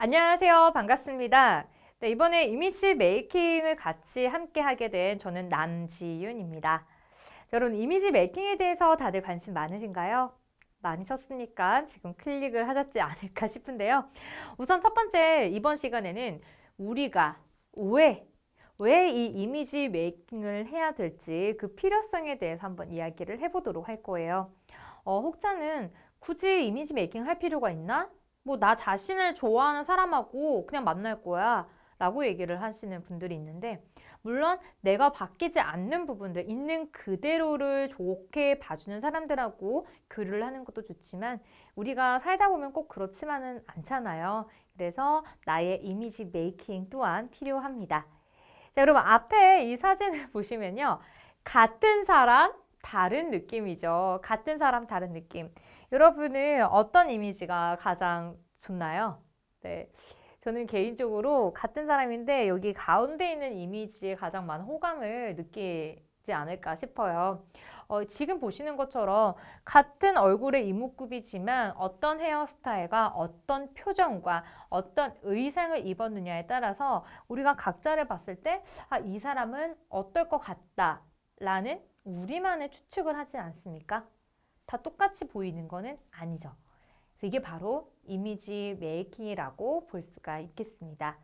안녕하세요. 반갑습니다. 네, 이번에 이미지 메이킹을 같이 함께 하게 된 저는 남지윤입니다. 여러분, 이미지 메이킹에 대해서 다들 관심 많으신가요? 많으셨으니까 지금 클릭을 하셨지 않을까 싶은데요. 우선 첫 번째, 이번 시간에는 우리가 왜 이 이미지 메이킹을 해야 될지 그 필요성에 대해서 한번 이야기를 해보도록 할 거예요. 혹자는 굳이 이미지 메이킹 할 필요가 있나? 뭐 나 자신을 좋아하는 사람하고 그냥 만날 거야 라고 얘기를 하시는 분들이 있는데, 물론 내가 바뀌지 않는 부분들, 있는 그대로를 좋게 봐주는 사람들하고 교류를 하는 것도 좋지만 우리가 살다 보면 꼭 그렇지만은 않잖아요. 그래서 나의 이미지 메이킹 또한 필요합니다. 자, 여러분, 앞에 이 사진을 보시면요, 같은 사람 다른 느낌이죠. 같은 사람 다른 느낌. 여러분은 어떤 이미지가 가장 좋나요? 네. 저는 개인적으로 같은 사람인데 여기 가운데 있는 이미지에 가장 많은 호감을 느끼지 않을까 싶어요. 지금 보시는 것처럼 같은 얼굴의 이목구비지만 어떤 헤어스타일과 어떤 표정과 어떤 의상을 입었느냐에 따라서 우리가 각자를 봤을 때, 이 사람은 어떨 것 같다 라는 우리만의 추측을 하지 않습니까? 다 똑같이 보이는 거는 아니죠. 이게 바로 이미지 메이킹이라고 볼 수가 있겠습니다.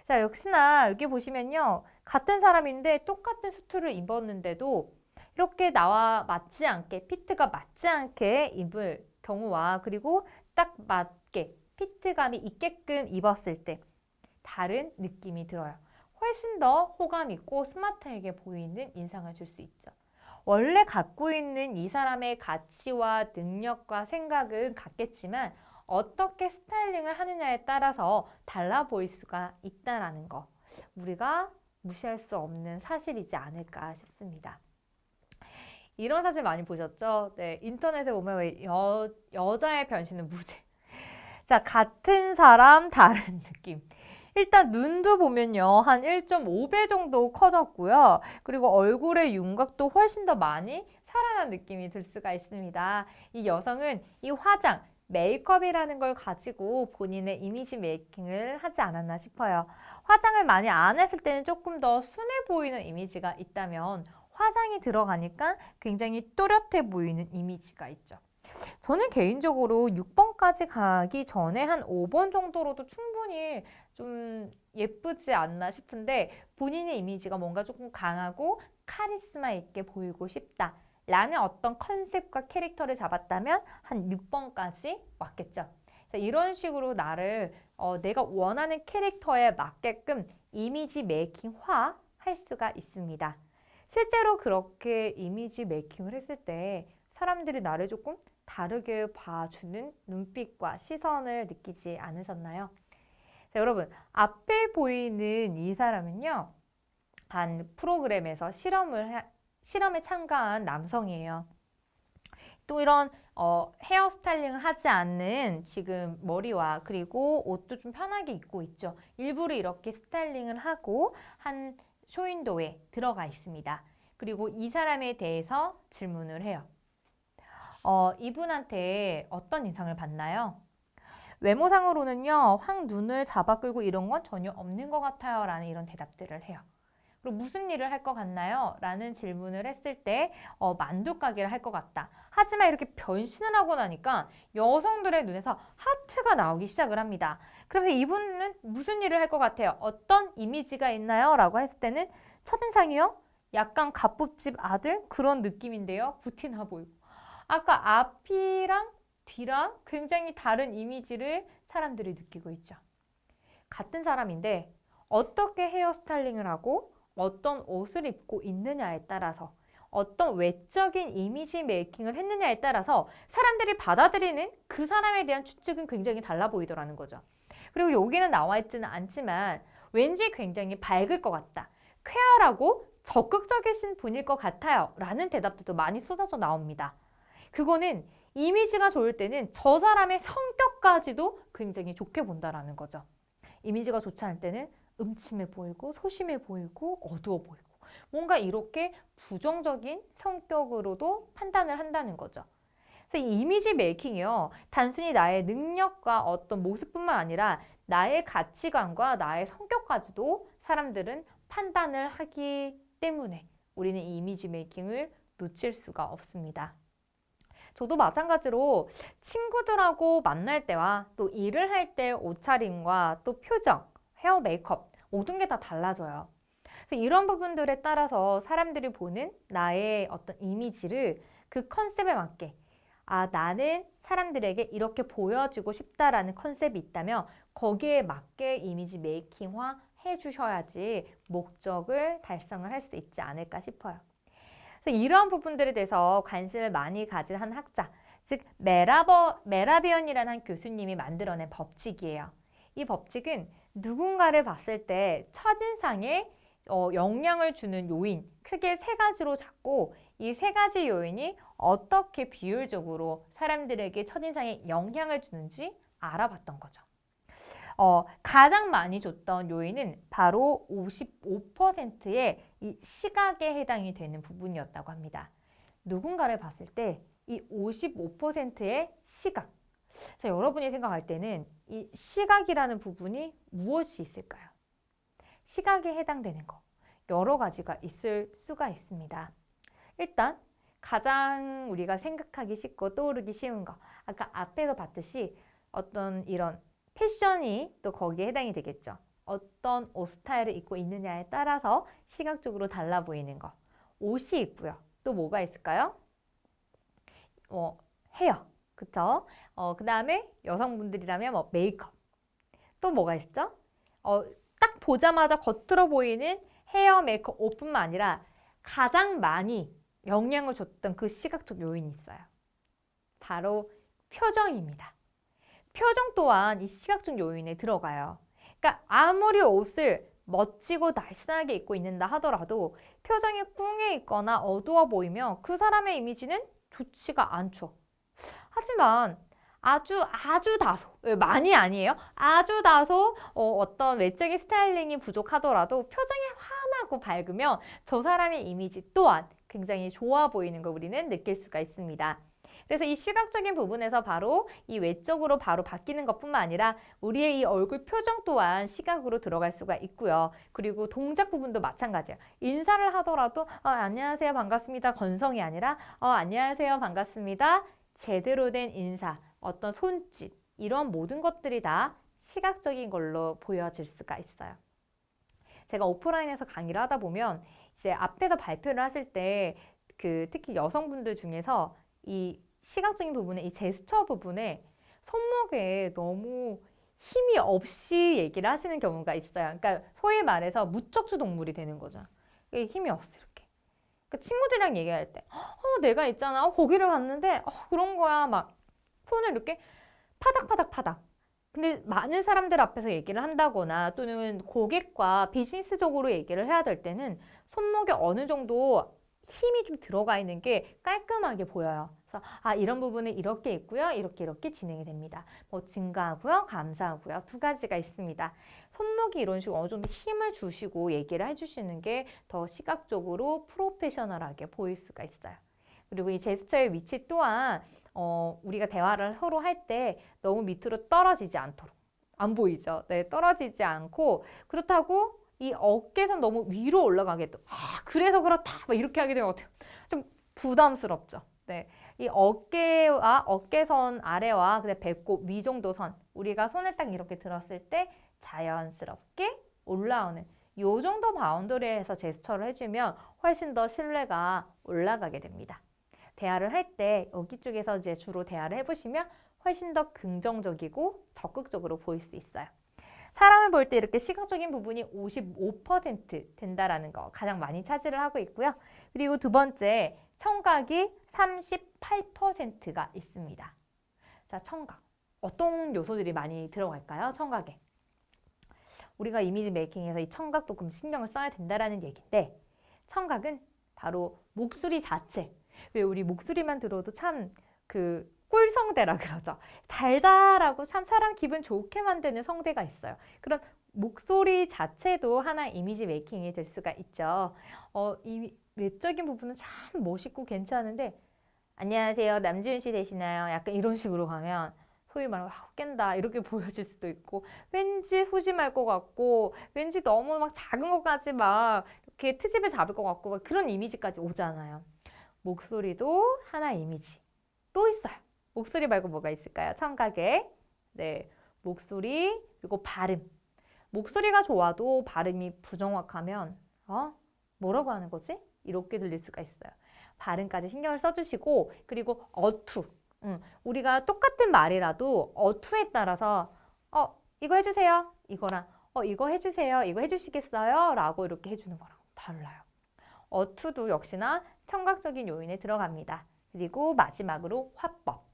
자, 역시나 여기 보시면요, 같은 사람인데 똑같은 수트를 입었는데도 이렇게 나와 맞지 않게, 피트가 맞지 않게 입을 경우와, 그리고 딱 맞게 피트감이 있게끔 입었을 때 다른 느낌이 들어요. 훨씬 더 호감 있고 스마트하게 보이는 인상을 줄 수 있죠. 원래 갖고 있는 이 사람의 가치와 능력과 생각은 같겠지만 어떻게 스타일링을 하느냐에 따라서 달라 보일 수가 있다는 거, 우리가 무시할 수 없는 사실이지 않을까 싶습니다. 이런 사진 많이 보셨죠? 네, 인터넷에 보면 왜 여자의 변신은 무죄. 자, 같은 사람 다른 느낌. 일단 눈도 보면요, 한 1.5배 정도 커졌고요. 그리고 얼굴의 윤곽도 훨씬 더 많이 살아난 느낌이 들 수가 있습니다. 이 여성은 이 화장, 메이크업이라는 걸 가지고 본인의 이미지 메이킹을 하지 않았나 싶어요. 화장을 많이 안 했을 때는 조금 더 순해 보이는 이미지가 있다면 화장이 들어가니까 굉장히 또렷해 보이는 이미지가 있죠. 저는 개인적으로 6번까지 가기 전에 한 5번 정도로도 충분히 좀 예쁘지 않나 싶은데, 본인의 이미지가 뭔가 조금 강하고 카리스마 있게 보이고 싶다 라는 어떤 컨셉과 캐릭터를 잡았다면 한 6번까지 왔겠죠. 이런 식으로 나를 내가 원하는 캐릭터에 맞게끔 이미지 메이킹화 할 수가 있습니다. 실제로 그렇게 이미지 메이킹을 했을 때 사람들이 나를 조금 다르게 봐주는 눈빛과 시선을 느끼지 않으셨나요? 자, 여러분, 앞에 보이는 이 사람은요, 한 프로그램에서 실험에 참가한 남성이에요. 또 이런 헤어 스타일링을 하지 않는 지금 머리와 그리고 옷도 좀 편하게 입고 있죠. 일부러 이렇게 스타일링을 하고 한 쇼윈도에 들어가 있습니다. 그리고 이 사람에 대해서 질문을 해요. 이분한테 어떤 인상을 받나요? 외모상으로는요, 확 눈을 잡아 끌고 이런 건 전혀 없는 것 같아요 라는 이런 대답들을 해요. 그리고 무슨 일을 할 것 같나요? 라는 질문을 했을 때 만두 가게를 할 것 같다. 하지만 이렇게 변신을 하고 나니까 여성들의 눈에서 하트가 나오기 시작을 합니다. 그래서 이분은 무슨 일을 할 것 같아요? 어떤 이미지가 있나요? 라고 했을 때는 첫인상이요? 약간 갑부집 아들? 그런 느낌인데요. 부티나 보이고. 아까 앞이랑 뒤랑 굉장히 다른 이미지를 사람들이 느끼고 있죠. 같은 사람인데 어떻게 헤어스타일링을 하고 어떤 옷을 입고 있느냐에 따라서, 어떤 외적인 이미지 메이킹을 했느냐에 따라서 사람들이 받아들이는 그 사람에 대한 추측은 굉장히 달라 보이더라는 거죠. 그리고 여기는 나와 있지는 않지만 왠지 굉장히 밝을 것 같다, 쾌활하고 적극적이신 분일 것 같아요 라는 대답들도 많이 쏟아져 나옵니다. 그거는 이미지가 좋을 때는 저 사람의 성격까지도 굉장히 좋게 본다라는 거죠. 이미지가 좋지 않을 때는 음침해 보이고 소심해 보이고 어두워 보이고 뭔가 이렇게 부정적인 성격으로도 판단을 한다는 거죠. 그래서 이 이미지 메이킹이요, 단순히 나의 능력과 어떤 모습뿐만 아니라 나의 가치관과 나의 성격까지도 사람들은 판단을 하기 때문에 우리는 이 이미지 메이킹을 놓칠 수가 없습니다. 저도 마찬가지로 친구들하고 만날 때와 또 일을 할 때 옷차림과 또 표정, 헤어 메이크업 모든 게 다 달라져요. 그래서 이런 부분들에 따라서 사람들이 보는 나의 어떤 이미지를 그 컨셉에 맞게 나는 사람들에게 이렇게 보여주고 싶다라는 컨셉이 있다면 거기에 맞게 이미지 메이킹화 해주셔야지 목적을 달성을 할 수 있지 않을까 싶어요. 그래서 이러한 부분들에 대해서 관심을 많이 가진 한 학자, 즉 메라비언이라는 한 교수님이 만들어낸 법칙이에요. 이 법칙은 누군가를 봤을 때 첫인상에 영향을 주는 요인, 크게 세 가지로 잡고 이 세 가지 요인이 어떻게 비율적으로 사람들에게 첫인상에 영향을 주는지 알아봤던 거죠. 가장 많이 줬던 요인은 바로 55%의 이 시각에 해당이 되는 부분이었다고 합니다. 누군가를 봤을 때 이 55%의 시각. 자, 여러분이 생각할 때는 이 시각이라는 부분이 무엇이 있을까요? 시각에 해당되는 거 여러 가지가 있을 수가 있습니다. 일단 가장 우리가 생각하기 쉽고 떠오르기 쉬운 거 아까 앞에서 봤듯이 어떤 이런 패션이 또 거기에 해당이 되겠죠. 어떤 옷 스타일을 입고 있느냐에 따라서 시각적으로 달라 보이는 거. 옷이 있고요. 또 뭐가 있을까요? 헤어. 그쵸? 그 다음에 여성분들이라면 메이크업. 또 뭐가 있죠? 딱 보자마자 겉으로 보이는 헤어, 메이크업, 옷뿐만 아니라 가장 많이 영향을 줬던 그 시각적 요인이 있어요. 바로 표정입니다. 표정 또한 이 시각적 요인에 들어가요. 그러니까 아무리 옷을 멋지고 날씬하게 입고 있는다 하더라도 표정이 꿍해 있거나 어두워 보이면 그 사람의 이미지는 좋지가 않죠. 하지만 아주 다소, 많이 아니에요. 아주 다소 어떤 외적인 스타일링이 부족하더라도 표정이 환하고 밝으면 저 사람의 이미지 또한 굉장히 좋아 보이는 걸 우리는 느낄 수가 있습니다. 그래서 이 시각적인 부분에서 바로 이 외적으로 바로 바뀌는 것뿐만 아니라 우리의 이 얼굴 표정 또한 시각으로 들어갈 수가 있고요. 그리고 동작 부분도 마찬가지예요. 인사를 하더라도 안녕하세요 반갑습니다 건성이 아니라 안녕하세요 반갑습니다 제대로 된 인사, 어떤 손짓 이런 모든 것들이 다 시각적인 걸로 보여질 수가 있어요. 제가 오프라인에서 강의를 하다 보면 이제 앞에서 발표를 하실 때 특히 여성분들 중에서 이 시각적인 부분에 이 제스처 부분에 손목에 너무 힘이 없이 얘기를 하시는 경우가 있어요. 그러니까 소위 말해서 무척추 동물이 되는 거죠. 힘이 없어 이렇게. 그러니까 친구들이랑 얘기할 때 내가 있잖아 거기를 갔는데 그런 거야 막 손을 이렇게 파닥파닥 근데 많은 사람들 앞에서 얘기를 한다거나 또는 고객과 비즈니스적으로 얘기를 해야 될 때는 손목에 어느 정도 힘이 좀 들어가 있는 게 깔끔하게 보여요. 그래서 이런 부분은 이렇게 있고요. 이렇게 진행이 됩니다. 뭐 증가하고요. 감사하고요. 두 가지가 있습니다. 손목이 이런 식으로 어느 정도 힘을 주시고 얘기를 해주시는 게 더 시각적으로 프로페셔널하게 보일 수가 있어요. 그리고 이 제스처의 위치 또한 우리가 대화를 서로 할 때 너무 밑으로 떨어지지 않도록 안 보이죠? 네, 떨어지지 않고 그렇다고 이 어깨선 너무 위로 올라가게 또 그래서 그렇다 막 이렇게 하게 되면 어때요? 좀 부담스럽죠. 네, 이 어깨와 어깨선 아래와 그다음 배꼽 위 정도 선 우리가 손을 딱 이렇게 들었을 때 자연스럽게 올라오는 요 정도 바운더리에서 제스처를 해주면 훨씬 더 신뢰가 올라가게 됩니다. 대화를 할 때 여기 쪽에서 이제 주로 대화를 해보시면 훨씬 더 긍정적이고 적극적으로 보일 수 있어요. 사람을 볼 때 이렇게 시각적인 부분이 55% 된다라는 거 가장 많이 차지를 하고 있고요. 그리고 두 번째, 청각이 38%가 있습니다. 자, 청각. 어떤 요소들이 많이 들어갈까요? 청각에. 우리가 이미지 메이킹에서 이 청각도 좀 신경을 써야 된다라는 얘기인데 청각은 바로 목소리 자체. 왜 우리 목소리만 들어도 참 꿀성대라 그러죠. 달달하고 참 사람 기분 좋게 만드는 성대가 있어요. 그런 목소리 자체도 하나의 이미지 메이킹이 될 수가 있죠. 이 외적인 부분은 참 멋있고 괜찮은데 안녕하세요 남지윤 씨 되시나요? 약간 이런 식으로 가면 소위 말하면 깬다 이렇게 보여질 수도 있고 왠지 소심할 것 같고 왠지 너무 막 작은 것까지 막 이렇게 트집을 잡을 것 같고 막 그런 이미지까지 오잖아요. 목소리도 하나의 이미지. 또 있어요. 목소리 말고 뭐가 있을까요? 청각에. 네, 목소리 그리고 발음. 목소리가 좋아도 발음이 부정확하면 뭐라고 하는 거지? 이렇게 들릴 수가 있어요. 발음까지 신경을 써주시고 그리고 어투. 우리가 똑같은 말이라도 어투에 따라서 이거 해주세요. 이거랑 이거 해주세요. 이거 해주시겠어요? 라고 이렇게 해주는 거랑 달라요. 어투도 역시나 청각적인 요인에 들어갑니다. 그리고 마지막으로 화법.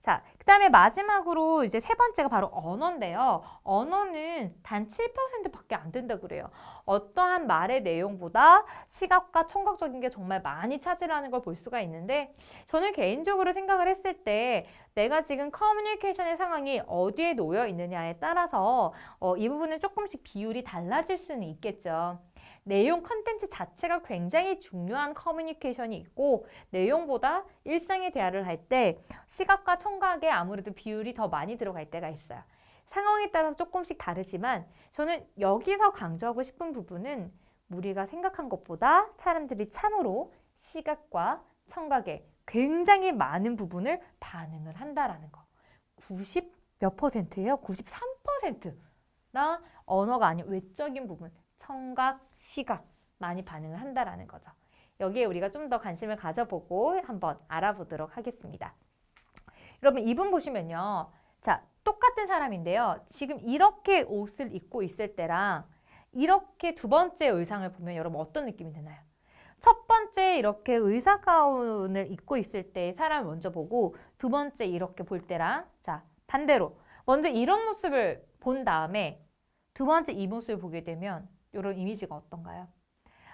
자, 그 다음에 마지막으로 이제 세 번째가 바로 언어인데요. 언어는 단 7%밖에 안 된다 그래요. 어떠한 말의 내용보다 시각과 청각적인 게 정말 많이 차지하는 걸 볼 수가 있는데 저는 개인적으로 생각을 했을 때 내가 지금 커뮤니케이션의 상황이 어디에 놓여 있느냐에 따라서 이 부분은 조금씩 비율이 달라질 수는 있겠죠. 내용 컨텐츠 자체가 굉장히 중요한 커뮤니케이션이 있고 내용보다 일상의 대화를 할 때 시각과 청각에 아무래도 비율이 더 많이 들어갈 때가 있어요. 상황에 따라서 조금씩 다르지만 저는 여기서 강조하고 싶은 부분은 우리가 생각한 것보다 사람들이 참으로 시각과 청각에 굉장히 많은 부분을 반응을 한다라는 거. 90 몇 %예요? 93%나 언어가 아닌 외적인 부분, 청각, 시각 많이 반응을 한다라는 거죠. 여기에 우리가 좀 더 관심을 가져보고 한번 알아보도록 하겠습니다. 여러분 이분 보시면요. 자, 똑같은 사람인데요. 지금 이렇게 옷을 입고 있을 때랑 이렇게 두 번째 의상을 보면 여러분 어떤 느낌이 드나요? 첫 번째 이렇게 의사 가운을 입고 있을 때 사람을 먼저 보고 두 번째 이렇게 볼 때랑 자 반대로 먼저 이런 모습을 본 다음에 두 번째 이 모습을 보게 되면 이런 이미지가 어떤가요?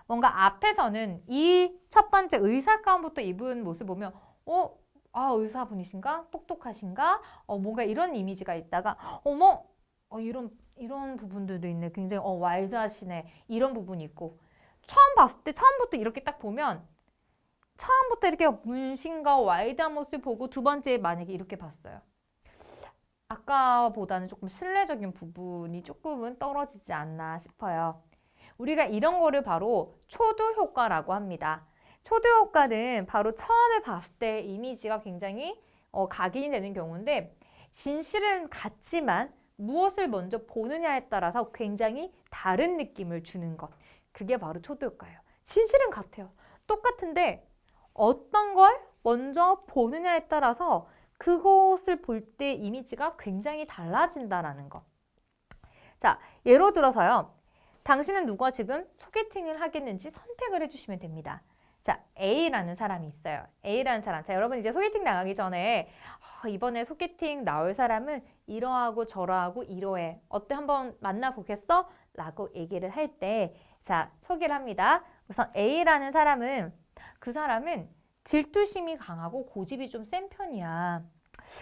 뭔가 앞에서는 이 첫 번째 의사 가운부터 입은 모습 보면 의사분이신가? 똑똑하신가? 뭔가 이런 이미지가 있다가 어머 이런 부분들도 있네. 굉장히 와일드하시네. 이런 부분이 있고 처음 봤을 때 처음부터 이렇게 딱 보면 처음부터 이렇게 문신과 와일드한 모습 보고 두 번째 만약에 이렇게 봤어요. 아까보다는 조금 신뢰적인 부분이 조금은 떨어지지 않나 싶어요. 우리가 이런 거를 바로 초두 효과라고 합니다. 초두 효과는 바로 처음에 봤을 때 이미지가 굉장히 각인이 되는 경우인데 진실은 같지만 무엇을 먼저 보느냐에 따라서 굉장히 다른 느낌을 주는 것. 그게 바로 초두 효과예요. 진실은 같아요. 똑같은데 어떤 걸 먼저 보느냐에 따라서 그것을 볼 때 이미지가 굉장히 달라진다라는 것. 자, 예로 들어서요. 당신은 누가 지금 소개팅을 하겠는지 선택을 해주시면 됩니다. 자, A라는 사람이 있어요. A라는 사람. 자, 여러분 이제 소개팅 나가기 전에 이번에 소개팅 나올 사람은 이러하고 저러하고 이러해. 어때? 한번 만나보겠어? 라고 얘기를 할 때 자, 소개를 합니다. 우선 A라는 사람은 그 사람은 질투심이 강하고 고집이 좀 센 편이야.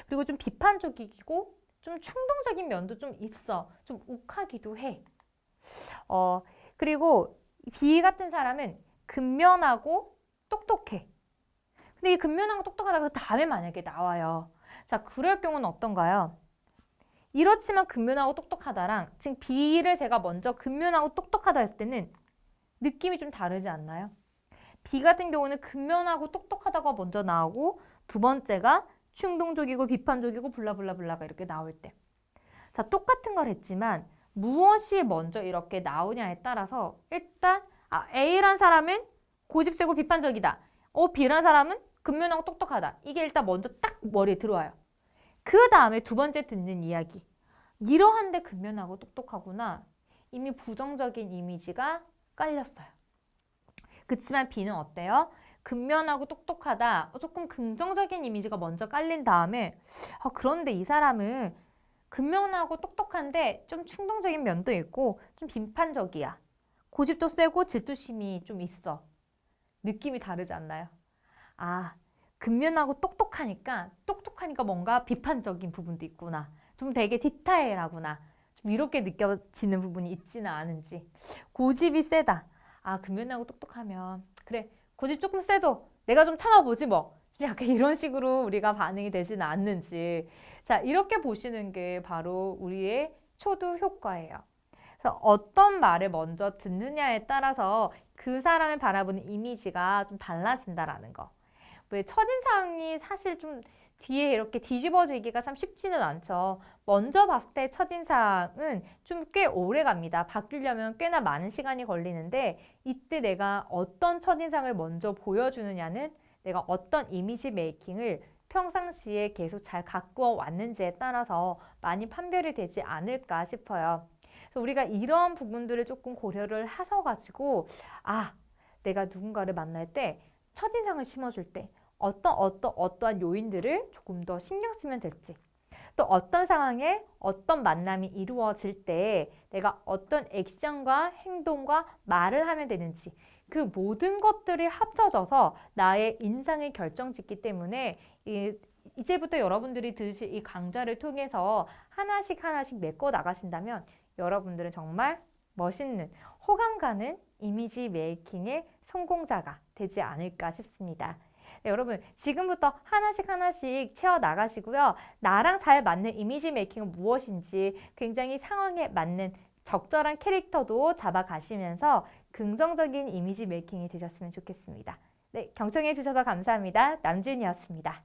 그리고 좀 비판적이고 좀 충동적인 면도 좀 있어. 좀 욱하기도 해. 그리고 B 같은 사람은 근면하고 똑똑해. 근데 이 근면하고 똑똑하다가 그 다음에 만약에 나와요. 자, 그럴 경우는 어떤가요? 이렇지만 근면하고 똑똑하다랑 지금 B를 제가 먼저 근면하고 똑똑하다 했을 때는 느낌이 좀 다르지 않나요? B 같은 경우는 근면하고 똑똑하다가 먼저 나오고 두 번째가 충동적이고 비판적이고 블라블라블라가 이렇게 나올 때. 자, 똑같은 걸 했지만 무엇이 먼저 이렇게 나오냐에 따라서 일단 A란 사람은 고집세고 비판적이다. B란 사람은 근면하고 똑똑하다. 이게 일단 먼저 딱 머리에 들어와요. 그 다음에 두 번째 듣는 이야기. 이러한데 근면하고 똑똑하구나. 이미 부정적인 이미지가 깔렸어요. 그치만 B는 어때요? 근면하고 똑똑하다. 조금 긍정적인 이미지가 먼저 깔린 다음에 그런데 이 사람은 근면하고 똑똑한데 좀 충동적인 면도 있고 좀 비판적이야. 고집도 세고 질투심이 좀 있어. 느낌이 다르지 않나요? 근면하고 똑똑하니까 뭔가 비판적인 부분도 있구나. 좀 되게 디테일하구나. 좀 이렇게 느껴지는 부분이 있지는 않은지. 고집이 세다. 근면하고 똑똑하면 그래 고집 조금 세도 내가 좀 참아보지 뭐. 약간 이런 식으로 우리가 반응이 되지는 않는지. 자, 이렇게 보시는 게 바로 우리의 초두 효과예요. 그래서 어떤 말을 먼저 듣느냐에 따라서 그 사람을 바라보는 이미지가 좀 달라진다라는 거. 왜 첫인상이 사실 좀 뒤에 이렇게 뒤집어지기가 참 쉽지는 않죠. 먼저 봤을 때 첫인상은 좀 꽤 오래 갑니다. 바뀌려면 꽤나 많은 시간이 걸리는데 이때 내가 어떤 첫인상을 먼저 보여주느냐는 내가 어떤 이미지 메이킹을 평상시에 계속 잘 가꾸어 왔는지에 따라서 많이 판별이 되지 않을까 싶어요. 그래서 우리가 이런 부분들을 조금 고려를 하셔가지고 내가 누군가를 만날 때 첫인상을 심어줄 때 어떠한 요인들을 조금 더 신경 쓰면 될지, 또 어떤 상황에 어떤 만남이 이루어질 때 내가 어떤 액션과 행동과 말을 하면 되는지, 그 모든 것들이 합쳐져서 나의 인상을 결정짓기 때문에 이제부터 여러분들이 들으실 이 강좌를 통해서 하나씩 하나씩 메꿔 나가신다면 여러분들은 정말 멋있는, 호감 가는 이미지 메이킹의 성공자가 되지 않을까 싶습니다. 네, 여러분 지금부터 하나씩 하나씩 채워 나가시고요. 나랑 잘 맞는 이미지 메이킹은 무엇인지 굉장히 상황에 맞는 적절한 캐릭터도 잡아가시면서 긍정적인 이미지 메이킹이 되셨으면 좋겠습니다. 네, 경청해 주셔서 감사합니다. 남준이었습니다.